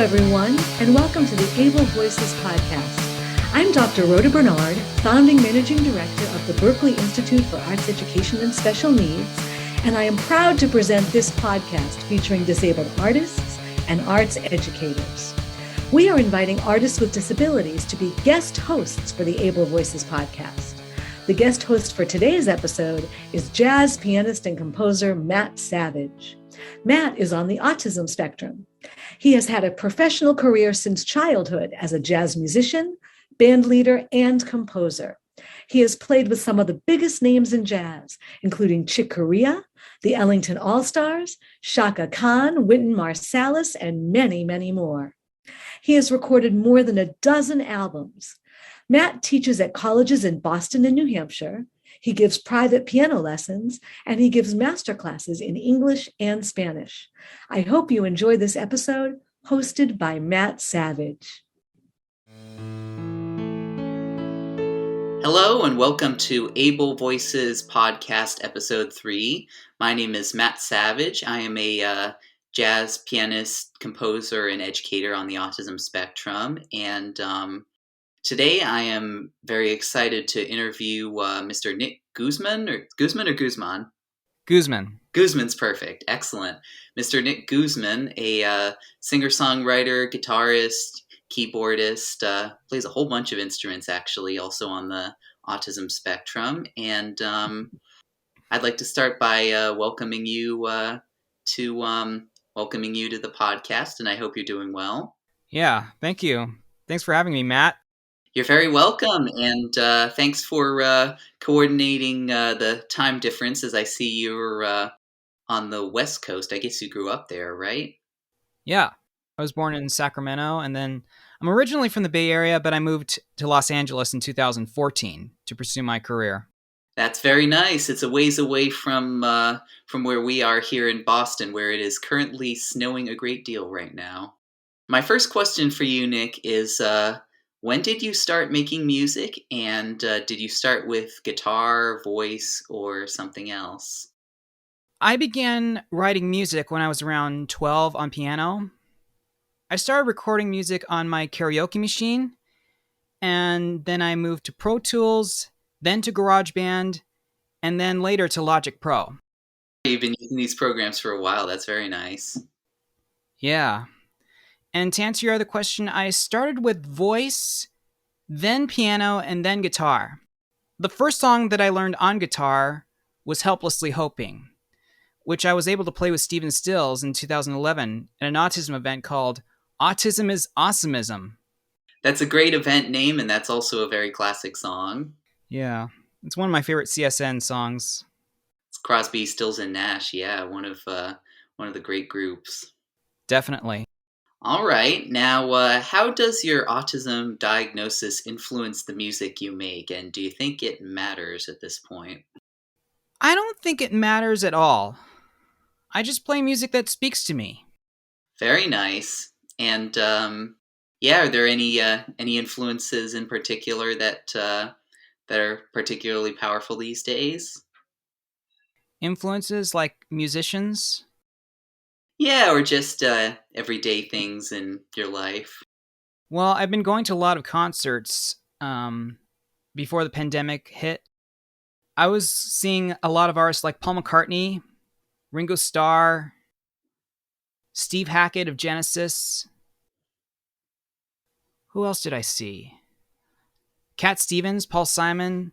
everyone, and welcome to the Able Voices podcast. I'm Dr. Rhoda Bernard, founding managing director of the Berklee Institute for Arts Education and Special Needs, and I am proud to present this podcast featuring disabled artists and arts educators. We are inviting artists with disabilities to be guest hosts for the Able Voices podcast. The guest host for today's episode is jazz pianist and composer Matt Savage. Matt is on the autism spectrum. He has had a professional career since childhood as a jazz musician, bandleader, and composer. He has played with some of the biggest names in jazz, including Chick Corea, the Ellington All-Stars, Chaka Khan, Wynton Marsalis, and many, many more. He has recorded more than a dozen albums. Matt teaches at colleges in Boston and New Hampshire. He gives private piano lessons, and he gives master classes in English and Spanish. I hope you enjoy this episode, hosted by Matt Savage. Hello, and welcome to Able Voices Podcast, Episode 3. My name is Matt Savage. I am a jazz pianist, composer, and educator on the autism spectrum, and today I am very excited to interview Mr. Nick Guzman, or Guzman? Guzman. Guzman's perfect. Excellent. Mr. Nick Guzman, a singer-songwriter, guitarist, keyboardist, plays a whole bunch of instruments actually, also on the autism spectrum. And I'd like to start by welcoming you to the podcast, and I hope you're doing well. Yeah, thank you. Thanks for having me, Matt. You're very welcome, and thanks for coordinating the time difference, as I see you're on the West Coast. I guess you grew up there, right? Yeah, I was born in Sacramento, and then I'm originally from the Bay Area, but I moved to Los Angeles in 2014 to pursue my career. That's very nice. It's a ways away from where we are here in Boston, where it is currently snowing a great deal right now. My first question for you, Nick, is when did you start making music, and did you start with guitar, voice, or something else? I began writing music when I was around 12 on piano. I started recording music on my karaoke machine, and then I moved to Pro Tools, then to GarageBand, and then later to Logic Pro. You've been using these programs for a while. That's very nice. Yeah. And to answer your other question, I started with voice, then piano, and then guitar. The first song that I learned on guitar was Helplessly Hoping, which I was able to play with Stephen Stills in 2011 at an autism event called Autism is Awesomeism. That's a great event name, and that's also a very classic song. Yeah, it's one of my favorite CSN songs. It's Crosby, Stills, and Nash. Yeah, one of the great groups. Definitely. All right. Now, how does your autism diagnosis influence the music you make, and do you think it matters at this point? I don't think it matters at all. I just play music that speaks to me. Very nice. And are there any influences in particular that are particularly powerful these days? Influences like musicians? Yeah, or just everyday things in your life. Well, I've been going to a lot of concerts before the pandemic hit. I was seeing a lot of artists like Paul McCartney, Ringo Starr, Steve Hackett of Genesis. Who else did I see? Cat Stevens, Paul Simon,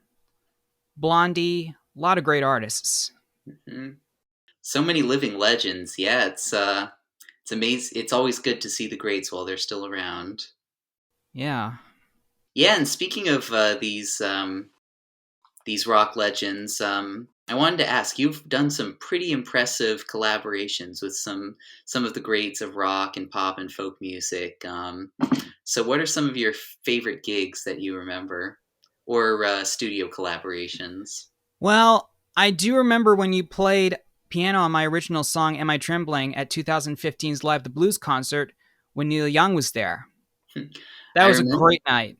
Blondie, a lot of great artists. Mm-hmm. So many living legends. Yeah, it's amazing. It's always good to see the greats while they're still around. Yeah. Yeah, and speaking of these rock legends, I wanted to ask, you've done some pretty impressive collaborations with some of the greats of rock and pop and folk music. So what are some of your favorite gigs that you remember, or studio collaborations? Well, I do remember when you played piano on my original song, Am I Trembling, at 2015's Live the Blues concert when Neil Young was there. That was a great night.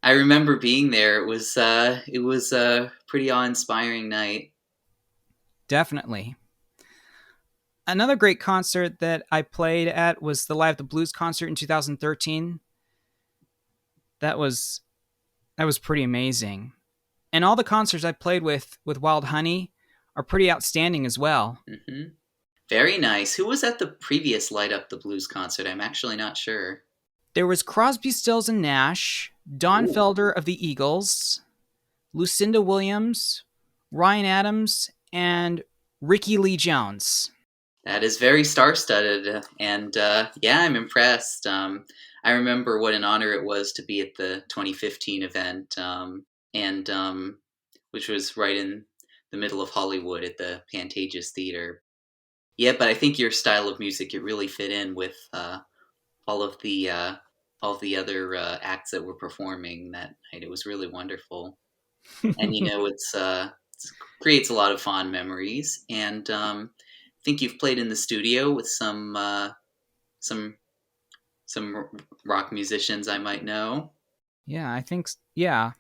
I remember being there. It was a pretty awe-inspiring night. Definitely. Another great concert that I played at was the Live the Blues concert in 2013. That was pretty amazing. And all the concerts I played with Wild Honey are pretty outstanding as well. Mm-hmm. Very nice. Who was at the previous Light Up the Blues concert? I'm actually not sure. There was Crosby, Stills, and Nash, Don Ooh. Felder of the Eagles, Lucinda Williams, Ryan Adams, and Ricky Lee Jones. That is very star-studded, and yeah, I'm impressed. I remember what an honor it was to be at the 2015 event, and which was right in the middle of Hollywood at the Pantages Theater. Yeah, but I think your style of music, it really fit in with all of the uh, all of the other acts that were performing that night. It was really wonderful, and it creates a lot of fond memories. And I think you've played in the studio with some rock musicians I might know. Yeah, I think, yeah.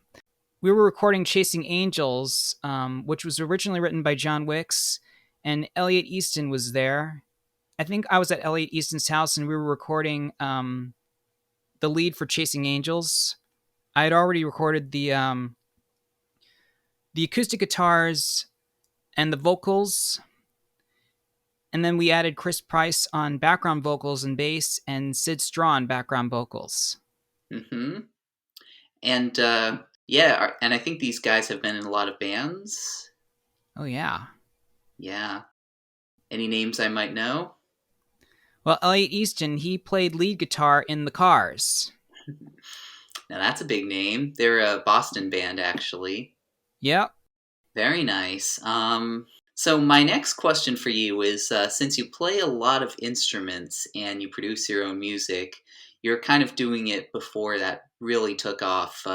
We were recording Chasing Angels, which was originally written by John Wicks, and Elliot Easton was there. I think I was at Elliot Easton's house, and we were recording the lead for Chasing Angels. I had already recorded the acoustic guitars and the vocals, and then we added Chris Price on background vocals and bass, and Sid Straw on background vocals. Mm-hmm. And yeah, and I think these guys have been in a lot of bands. Oh, yeah. Yeah. Any names I might know? Well, Elliot Easton, he played lead guitar in The Cars. Now that's a big name. They're a Boston band, actually. Yep. Very nice. So my next question for you is, since you play a lot of instruments and you produce your own music, you're kind of doing it before that really took off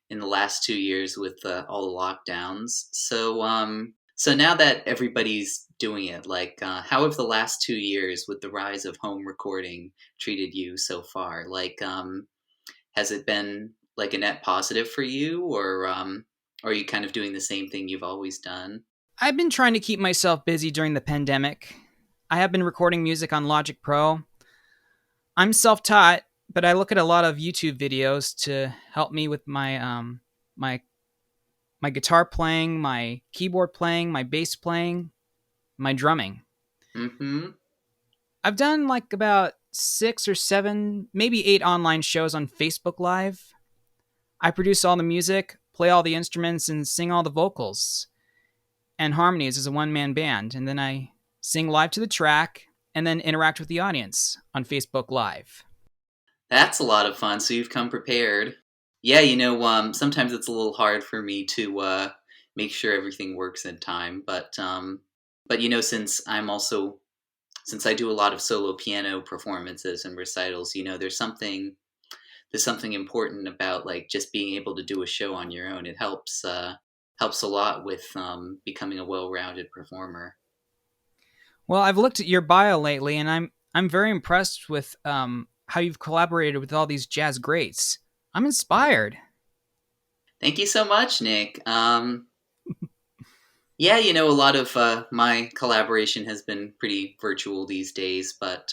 in the last 2 years with all the lockdowns. So now that everybody's doing it, like, how have the last 2 years with the rise of home recording treated you so far? Like, has it been like a net positive for you, or are you kind of doing the same thing you've always done? I've been trying to keep myself busy during the pandemic. I have been recording music on Logic Pro. I'm self-taught, but I look at a lot of YouTube videos to help me with my guitar playing, my keyboard playing, my bass playing, my drumming. Mm-hmm. I've done like about 6 or 7, maybe 8 online shows on Facebook Live. I produce all the music, play all the instruments, and sing all the vocals and harmonies as a one-man band. And then I sing live to the track and then interact with the audience on Facebook Live. That's a lot of fun. So you've come prepared. Yeah, sometimes it's a little hard for me to make sure everything works in time. But since I do a lot of solo piano performances and recitals, there's something important about like just being able to do a show on your own. It helps a lot with becoming a well-rounded performer. Well, I've looked at your bio lately, and I'm very impressed with how you've collaborated with all these jazz greats. I'm inspired. Thank you so much, Nick. Yeah, a lot of my collaboration has been pretty virtual these days, but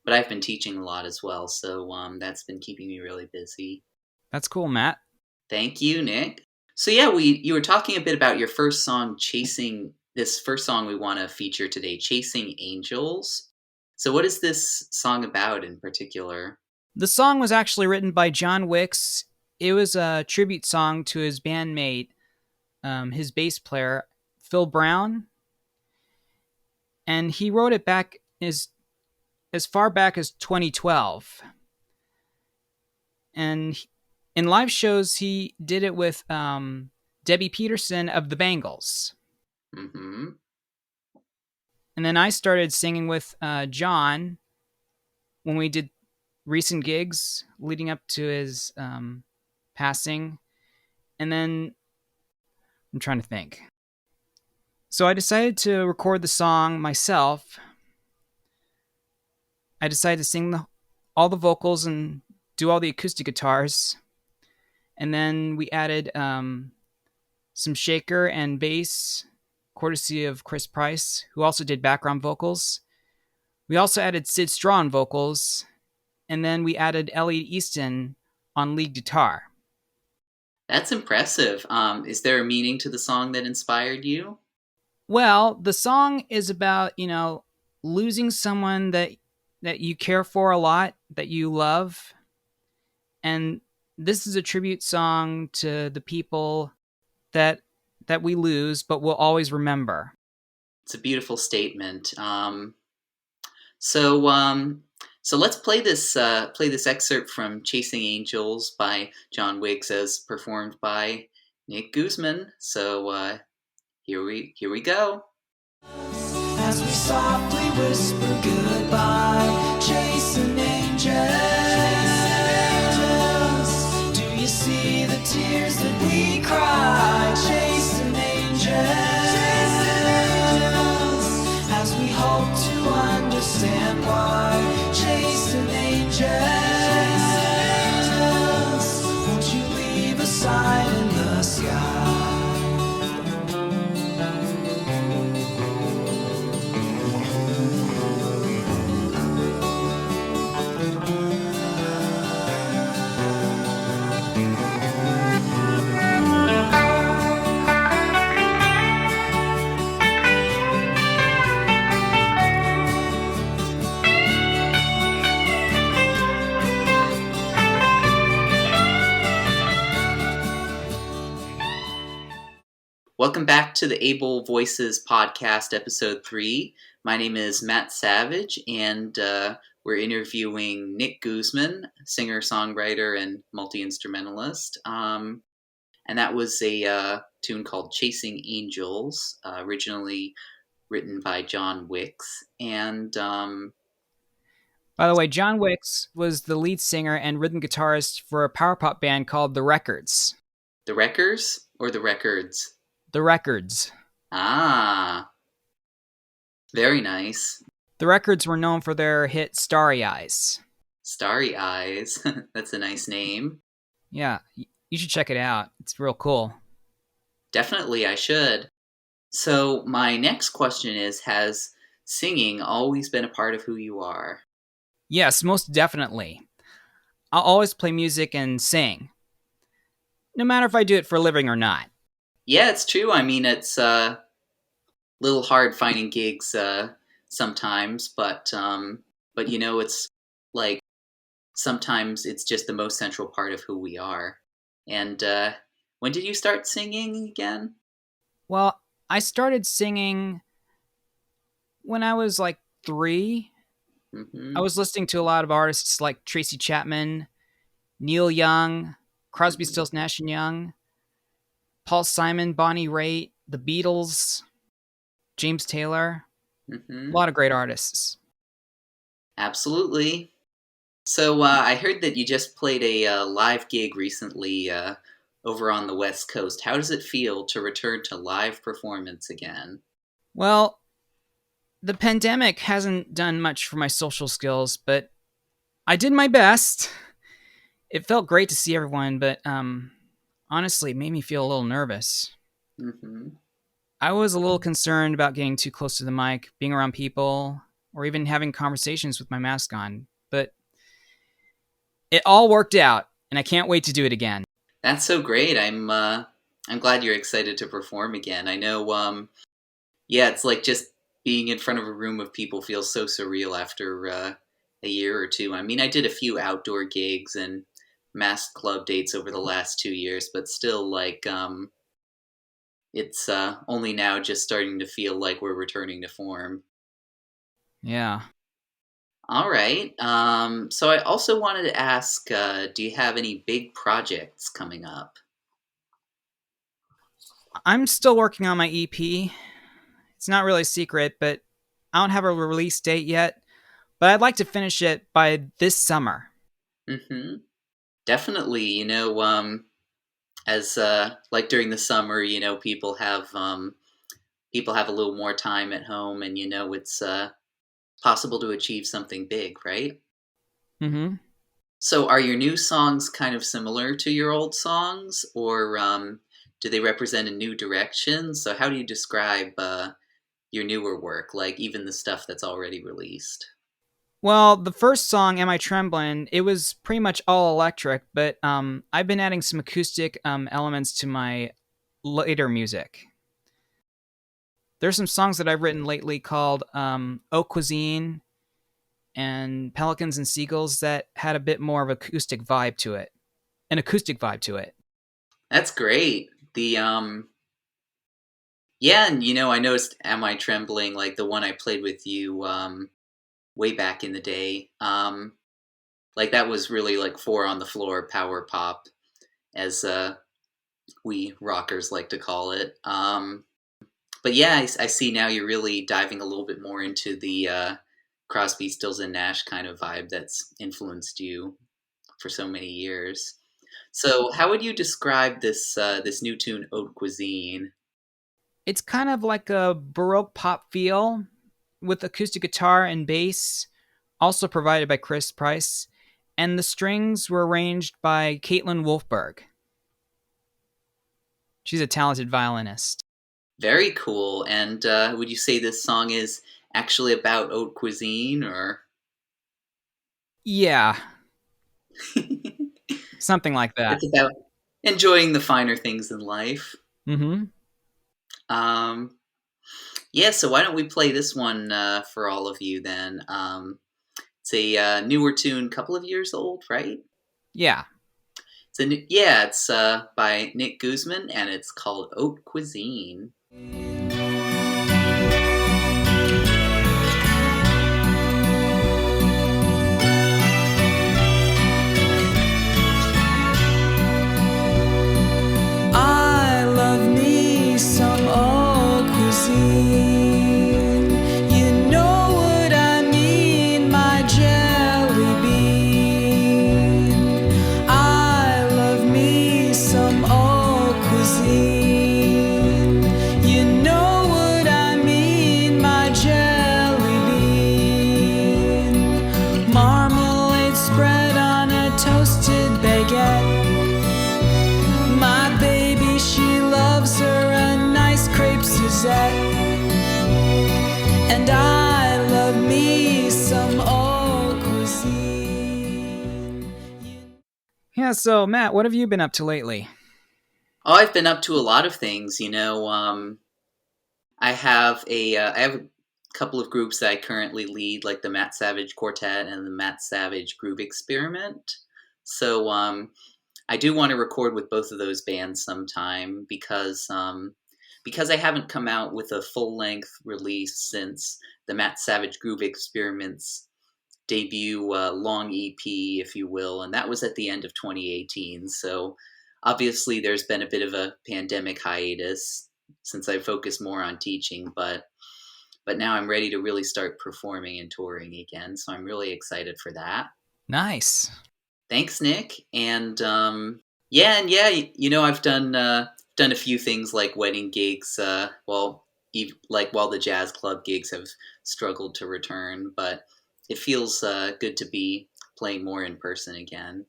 I've been teaching a lot as well, so that's been keeping me really busy. That's cool, Matt. Thank you, Nick. So yeah, you were talking a bit about your first song, this first song we want to feature today, Chasing Angels. So what is this song about in particular? The song was actually written by John Wicks. It was a tribute song to his bandmate, his bass player, Phil Brown. And he wrote it back as far back as 2012. And in live shows, he did it with Debbie Peterson of the Bangles. Mm-hmm. And then I started singing with John when we did recent gigs leading up to his passing. And then I'm trying to think. So I decided to record the song myself. I decided to sing all the vocals and do all the acoustic guitars. And then we added some shaker and bass courtesy of Chris Price, who also did background vocals. We also added Sid Straw on vocals, and then we added Elliot Easton on lead guitar. That's impressive. Is there a meaning to the song that inspired you? Well, the song is about, losing someone that you care for a lot, that you love. And this is a tribute song to the people that we lose but will always remember. It's a beautiful statement. So so let's play this excerpt from "Chasing Angels" by John Wicks, as performed by Nick Guzman. So here we go. As we softly whisper goodbye, chasing angels. Do you see the tears that we cry, chasing angels? As we hope to understand why, chasing angels. Won't you leave a sign in the sky? Welcome back to the Able Voices podcast, episode 3. My name is Matt Savage, and we're interviewing Nick Guzman, singer, songwriter, and multi-instrumentalist. And that was a tune called "Chasing Angels," originally written by John Wicks. And By the way, John Wicks was the lead singer and rhythm guitarist for a power pop band called The Records. The Wreckers or The Records? The Records. Ah, very nice. The Records were known for their hit Starry Eyes. Starry Eyes. That's a nice name. Yeah, you should check it out. It's real cool. Definitely, I should. So my next question is, has singing always been a part of who you are? Yes, most definitely. I'll always play music and sing, no matter if I do it for a living or not. Yeah, it's true. I mean, it's a little hard finding gigs sometimes, but it's like sometimes it's just the most central part of who we are. And when did you start singing again? Well, I started singing when I was like 3. Mm-hmm. I was listening to a lot of artists like Tracy Chapman, Neil Young, Crosby, Stills, Nash and Young, Paul Simon, Bonnie Raitt, The Beatles, James Taylor. Mm-hmm. A lot of great artists. Absolutely. So I heard that you just played a live gig recently over on the West Coast. How does it feel to return to live performance again? Well, the pandemic hasn't done much for my social skills, but I did my best. It felt great to see everyone, but honestly, it made me feel a little nervous. Mm-hmm. I was a little concerned about getting too close to the mic, being around people, or even having conversations with my mask on, but it all worked out, and I can't wait to do it again. That's so great. I'm glad you're excited to perform again. I know. Yeah, it's like just being in front of a room of people feels so surreal after a year or two. I mean, I did a few outdoor gigs and masked club dates over the last 2 years, but still, like, it's only now just starting to feel like we're returning to form. Yeah. All right. So I also wanted to ask, do you have any big projects coming up? I'm still working on my EP. It's not really a secret, but I don't have a release date yet. But I'd like to finish it by this summer. Mm-hmm. Definitely. As like during the summer, people have a little more time at home, and it's possible to achieve something big, right? Mm-hmm. So, are your new songs kind of similar to your old songs, or do they represent a new direction? So how do you describe your newer work, like even the stuff that's already released? Well, the first song, Am I Trembling, it was pretty much all electric, but I've been adding some acoustic elements to my later music. There's some songs that I've written lately called Haute Cuisine and Pelicans and Seagulls that had a bit more of acoustic vibe to it. An acoustic vibe to it. That's great. The yeah, and I noticed Am I Trembling, like the one I played with you way back in the day. Like that was really like four on the floor power pop, as we rockers like to call it. But yeah, I see now you're really diving a little bit more into the Crosby, Stills and Nash kind of vibe that's influenced you for so many years. So, how would you describe this new tune, Haute Cuisine? It's kind of like a Baroque pop feel with acoustic guitar and bass, also provided by Chris Price, and the strings were arranged by Caitlin Wolfberg. She's a talented violinist. Very cool. And would you say this song is actually about haute cuisine, or? Yeah, something like that. It's about enjoying the finer things in life. Mm-hmm. Um, yeah, so why don't we play this one for all of you then? It's a newer tune, couple of years old, right? Yeah. It's by Nick Guzman, and it's called Haute Cuisine. I love me some haute cuisine. You know what I mean, my jelly bean. I love me some haute cuisine. You know what I mean, my jelly bean. Marmalade spread on a toasted baguette. My baby, she loves her a nice crepe Suzette. And I love me some haute cuisine. Yeah, so Matt, what have you been up to lately? Oh, I've been up to a lot of things. I have a couple of groups that I currently lead, like the Matt Savage Quartet and the Matt Savage Groove Experiment. So I do want to record with both of those bands sometime because I haven't come out with a full length release since the Matt Savage Groove Experiment's debut long EP, if you will, and that was at the end of 2018. So obviously there's been a bit of a pandemic hiatus since I focused more on teaching, but now I'm ready to really start performing and touring again. So I'm really excited for that. Nice. Thanks, Nick. And yeah, I've done a few things like wedding gigs. While the jazz club gigs have struggled to return, but it feels good to be playing more in person again.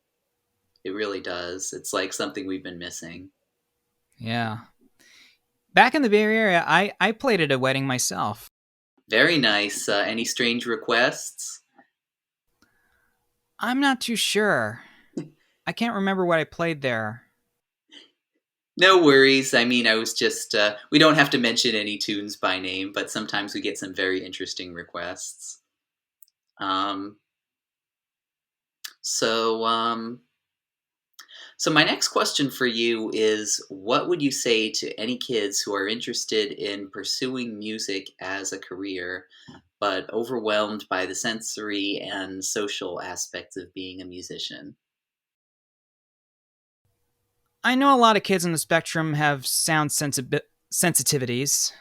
It really does. It's like something we've been missing. Yeah. Back in the Bay Area, I played at a wedding myself. Very nice. Any strange requests? I'm not too sure. I can't remember what I played there. No worries. I mean, I was just, we don't have to mention any tunes by name, but sometimes we get some very interesting requests. So my next question for you is, what would you say to any kids who are interested in pursuing music as a career, but overwhelmed by the sensory and social aspects of being a musician? I know a lot of kids on the spectrum have sound sensitivities,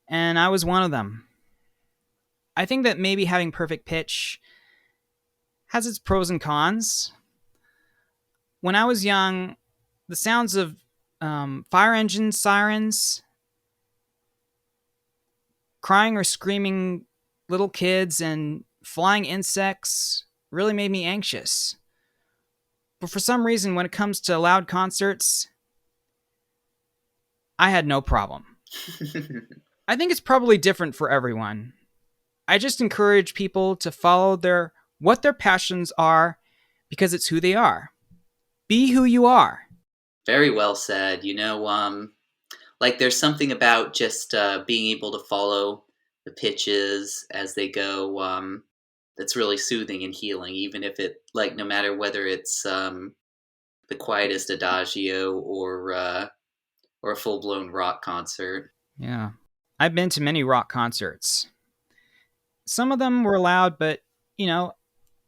and I was one of them. I think that maybe having perfect pitch has its pros and cons. When I was young, the sounds of fire engines, sirens, crying or screaming little kids, and flying insects really made me anxious. But for some reason, when it comes to loud concerts, I had no problem. I think it's probably different for everyone. I just encourage people to follow what their passions are because it's who they are. Be who you are. Very well said. Like there's something about just being able to follow the pitches as they go that's really soothing and healing, even if it, like, no matter whether it's the quietest adagio or a full blown rock concert. Yeah. I've been to many rock concerts. Some of them were loud, but,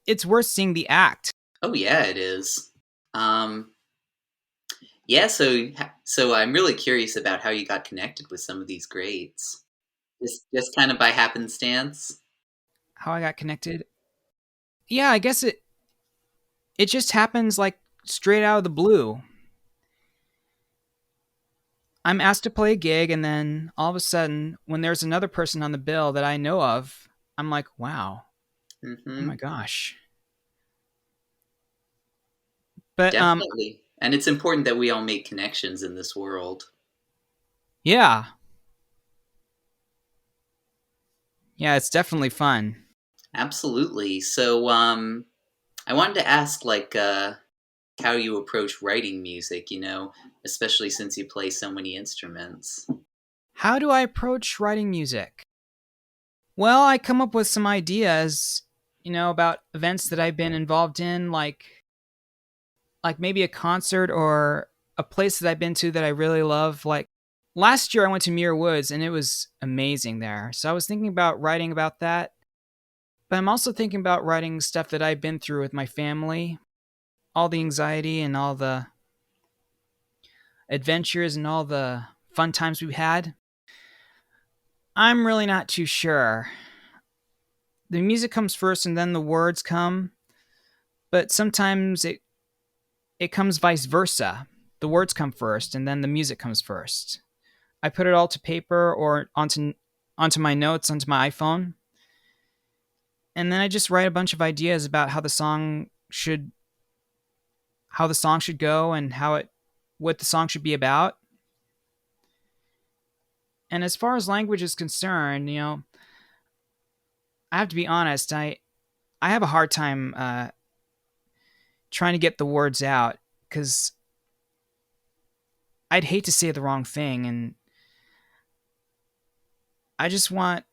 it's worth seeing the act. Oh yeah, it is. Yeah, so I'm really curious about how you got connected with some of these greats. Just kind of by happenstance. How I got connected. Yeah, I guess it just happens like straight out of the blue. I'm asked to play a gig, and then all of a sudden, when there's another person on the bill that I know of, I'm like, wow, oh my gosh. But Definitely. And it's important that we all make connections in this world. yeah. Yeah, it's definitely fun. Absolutely. So I wanted to ask, like, how you approach writing music, especially since you play so many instruments. How do I approach writing music? Well, I come up with some ideas, about events that I've been involved in, like maybe a concert or a place that I've been to that I really love. Like last year I went to Muir Woods and it was amazing there. So I was thinking about writing about that. But I'm also thinking about writing stuff that I've been through with my family, all the anxiety and all the adventures and all the fun times we've had. I'm really not too sure. The music comes first and then the words come, but sometimes it comes vice versa. The words come first and then the music comes first. I put it all to paper or onto my notes onto my iPhone. And then I just write a bunch of ideas about how the song should go and what the song should be about. And as far as language is concerned, I have to be honest, I have a hard time trying to get the words out because I'd hate to say the wrong thing, and I just want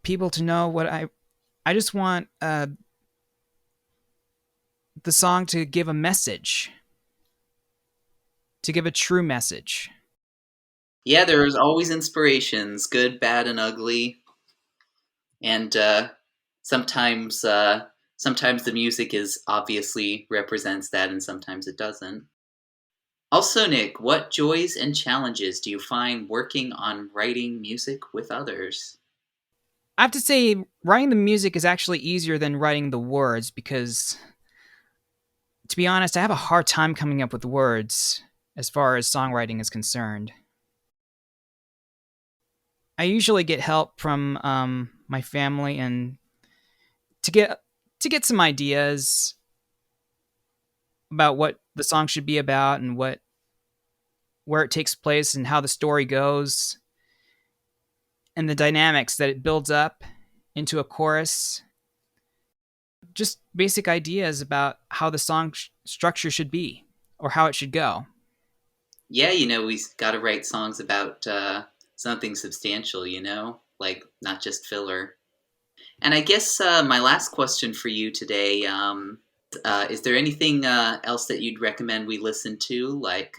people to know what I just want the song to give a message, to give a true message. Yeah, there's always inspirations, good, bad, and ugly. And sometimes the music is obviously represents that, and sometimes it doesn't. Also, Nick, what joys and challenges do you find working on writing music with others? I have to say, writing the music is actually easier than writing the words because, to be honest, I have a hard time coming up with words as far as songwriting is concerned. I usually get help from my family and to get some ideas about what the song should be about and where it takes place and how the story goes and the dynamics that it builds up into a chorus. Just basic ideas about how the song structure should be or how it should go. Yeah, we've got to write songs about something substantial, like not just filler. And I guess my last question for you today, is there anything else that you'd recommend we listen to, like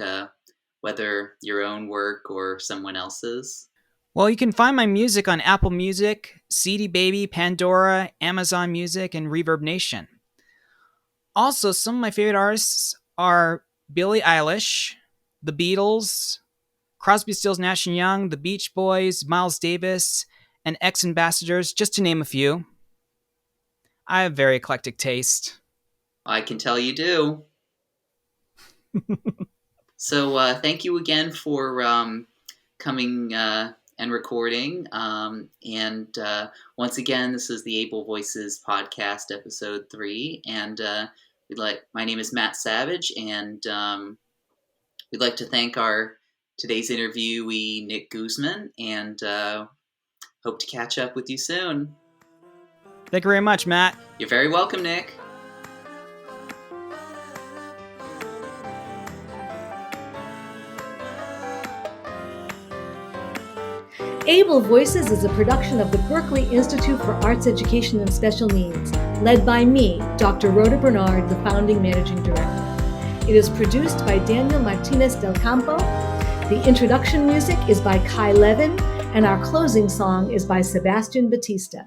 whether your own work or someone else's? Well, you can find my music on Apple Music, CD Baby, Pandora, Amazon Music, and Reverb Nation. Also, some of my favorite artists are Billie Eilish, The Beatles, Crosby, Stills, Nash & Young, The Beach Boys, Miles Davis, and X-Ambassadors, just to name a few. I have very eclectic taste. I can tell you do. So thank you again for coming and recording. And once again, this is the Able Voices podcast, episode 3. And my name is Matt Savage, and we'd like to thank our today's interviewee, Nick Guzman, and hope to catch up with you soon. Thank you very much, Matt. You're very welcome, Nick. Able Voices is a production of the Berklee Institute for Arts Education and Special Needs, led by me, Dr. Rhoda Bernard, the founding managing director. It is produced by Daniel Martinez del Campo. The introduction music is by Kai Levin, and our closing song is by Sebastian Batista.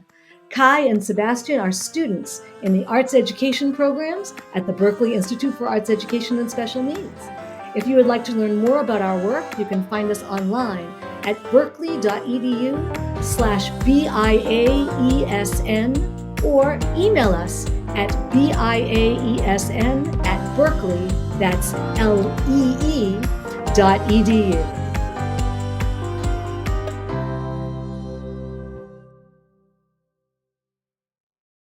Kai and Sebastian are students in the arts education programs at the Berklee Institute for Arts Education and Special Needs. If you would like to learn more about our work, you can find us online at berklee.edu/BIAESN or email us at BIAESN@berklee, that's LEE.edu.